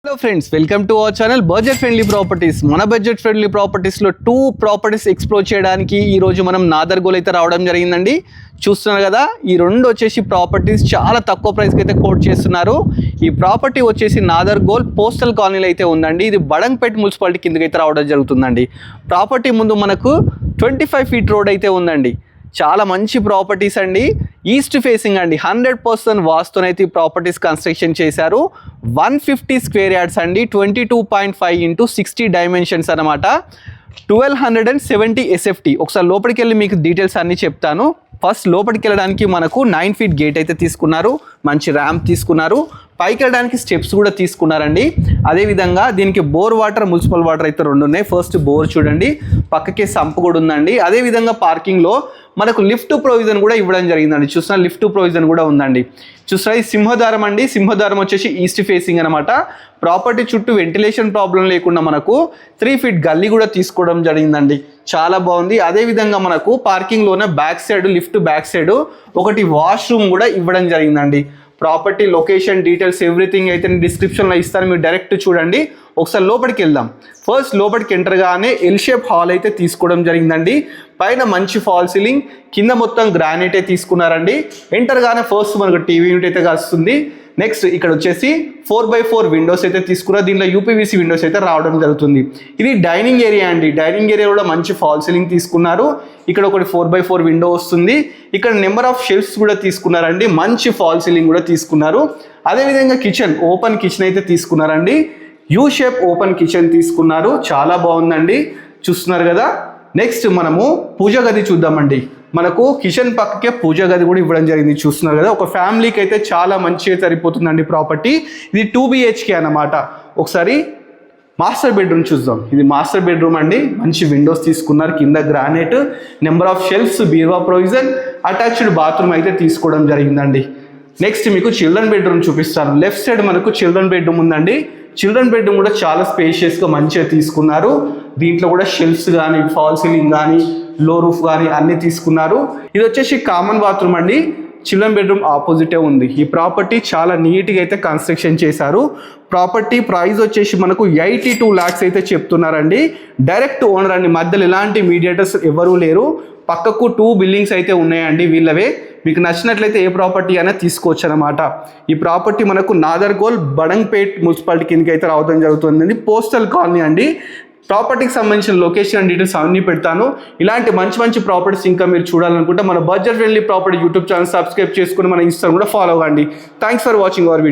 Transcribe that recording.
Hello friends, welcome to our channel budget friendly properties. మన budget friendly ప్రాపర్టీస్లో 2 properties explore చేయడానికి ఈరోజు మనం నాదర్గోల్ అయితే రావడం జరిగిందండి. చూస్తున్నారు కదా, ఈ రెండు వచ్చేసి ప్రాపర్టీస్ చాలా తక్కువ ప్రైస్కి అయితే కోట్ చేస్తున్నారు. ఈ ప్రాపర్టీ వచ్చేసి నాదర్గోల్ పోస్టల్ కాలనీలో అయితే ఉందండి. ఇది బడంగ్పేట్ మున్సిపాలిటీ కిందకి అయితే రావడం జరుగుతుందండి. ప్రాపర్టీ ముందు మనకు 25 ఫీట్ రోడ్ అయితే ఉందండి. చాలా మంచి ప్రాపర్టీస్ అండి. ఈస్ట్ ఫేసింగ్ అండి, 100% వాస్తునైతే ఈ ప్రాపర్టీస్ కన్స్ట్రక్షన్ చేశారు. 150 స్క్వేర్ యార్డ్స్ అండి, 22.5 × 60 డైమెన్షన్స్ అనమాట. 1270 SFT. ఒకసారి లోపలికి వెళ్ళి మీకు డీటెయిల్స్ అన్నీ చెప్తాను. ఫస్ట్ లోపలికి వెళ్ళడానికి మనకు 9 ఫీట్ గేట్ అయితే తీసుకున్నారు, మంచి ర్యాంప్ తీసుకున్నారు, పైకి వెళ్ళడానికి స్టెప్స్ కూడా తీసుకున్నారండి. అదేవిధంగా దీనికి బోర్ వాటర్, మున్సిపల్ వాటర్ అయితే 2 ఉన్నాయి. ఫస్ట్ బోర్ చూడండి, పక్కకే సంప్ కూడా ఉందండి. అదేవిధంగా పార్కింగ్లో మనకు లిఫ్ట్ ప్రొవిజన్ కూడా ఇవ్వడం జరిగిందండి. చూసిన లిఫ్ట్ ప్రొవిజన్ కూడా ఉందండి. చూసిన ఈ సింహద్వారం అండి, సింహద్వారం వచ్చేసి ఈస్ట్ ఫేసింగ్ అనమాట. ప్రాపర్టీ చుట్టూ వెంటిలేషన్ ప్రాబ్లం లేకుండా మనకు 3 ఫీట్ గల్లీ కూడా తీసుకోవడం జరిగిందండి. చాలా బాగుంది. అదేవిధంగా మనకు పార్కింగ్లోనే back side, lift back side ఒకటి వాష్రూమ్ కూడా ఇవ్వడం జరిగిందండి. ప్రాపర్టీ లొకేషన్ డీటెయిల్స్ ఎవ్రీథింగ్ అయితే నేను డిస్క్రిప్షన్లో ఇస్తాను, మీరు డైరెక్ట్ చూడండి. ఒకసారి లోపలికి వెళ్దాం. ఫస్ట్ లోపలికి ఎంటర్గానే ఎల్ షేప్ హాల్ అయితే తీసుకోవడం జరిగిందండి. పైన మంచి ఫాల్ సీలింగ్, కింద మొత్తం గ్రానైటే తీసుకున్నారండి. ఎంటర్గానే ఫస్ట్ మనకు టీవీ యూనిట్ అయితే వస్తుంది. నెక్స్ట్ ఇక్కడ వచ్చేసి 4x4 విండోస్ అయితే తీసుకున్నారు. దీనిలో యూపీవీసీ విండోస్ అయితే రావడం జరుగుతుంది. ఇది డైనింగ్ ఏరియా అండి. డైనింగ్ ఏరియా కూడా మంచి ఫాల్ సీలింగ్ తీసుకున్నారు. ఇక్కడ ఒకటి 4x4 విండో వస్తుంది. ఇక్కడ నెంబర్ ఆఫ్ షెల్ఫ్స్ కూడా తీసుకున్నారండి. మంచి ఫాల్ సీలింగ్ కూడా తీసుకున్నారు. అదేవిధంగా కిచెన్, ఓపెన్ కిచెన్ అయితే తీసుకున్నారండి. యూ షేప్ ఓపెన్ కిచెన్ తీసుకున్నారు. చాలా బాగుందండి, చూస్తున్నారు కదా. నెక్స్ట్ మనము పూజ గది చూద్దామండి. మనకు కిచెన్ పక్కకే పూజ గది కూడా ఇవ్వడం జరిగింది. చూస్తున్నారు కదా, ఒక ఫ్యామిలీకి అయితే చాలా మంచిగా సరిపోతుందండి ప్రాపర్టీ. ఇది 2 BHK అన్నమాట. ఒకసారి మాస్టర్ బెడ్రూమ్ చూద్దాం. ఇది మాస్టర్ బెడ్రూమ్ అండి. మంచి విండోస్ తీసుకున్నారు, కింద గ్రానైట్, నెంబర్ ఆఫ్ షెల్ఫ్స్, బీరువా ప్రొవిజన్, అటాచ్డ్ బాత్రూమ్ అయితే తీసుకోవడం జరిగిందండి. నెక్స్ట్ మీకు చిల్డ్రన్ బెడ్రూమ్ చూపిస్తాను. లెఫ్ట్ సైడ్ మనకు చిల్డ్రన్ బెడ్రూమ్ ఉందండి. చిల్డ్రన్ బెడ్రూమ్ కూడా చాలా స్పేషియస్గా మంచిగా తీసుకున్నారు. దీంట్లో కూడా షెల్ఫ్స్ కానీ, ఫాల్ సీలింగ్ కానీ, లో రూఫ్ కానీ అన్నీ తీసుకున్నారు. ఇది వచ్చేసి కామన్ బాత్రూమ్ అండి. చిల్డ్రన్ బెడ్రూమ్ ఆపోజిటే ఉంది. ఈ ప్రాపర్టీ చాలా నీట్గా అయితే కన్స్ట్రక్షన్ చేశారు. ప్రాపర్టీ ప్రైస్ వచ్చేసి మనకు 82 lakhs అయితే చెప్తున్నారండి. డైరెక్ట్ ఓనర్ అండి, మధ్యలో ఎలాంటి మీడియేటర్స్ ఎవరూ లేరు. పక్కకు 2 బిల్డింగ్స్ అయితే ఉన్నాయండి వీళ్ళవే. మీకు నచ్చినట్లయితే ఏ ప్రాపర్టీ అయినా తీసుకోవచ్చు అనమాట. ఈ ప్రాపర్టీ మనకు నాదర్గోల్ బడంగ్పేట్ మున్సిపాలిటీ కిందకి అయితే రావడం జరుగుతుంది. పోస్టల్ కాలనీ అండి. ప్రాపర్టీకి సంబంధించిన లొకేషన్ అండ్ డీటెయిల్స్ అన్నీ పెడతాను. ఇలాంటి మంచి మంచి ప్రాపర్టీస్ ఇంకా మీరు చూడాలనుకుంటే మన budget friendly property YouTube channel subscribe చేసుకుని మన ఇన్స్టాగ్రామ్ కూడా ఫాలో అవ్వండి. Thanks for watching our video.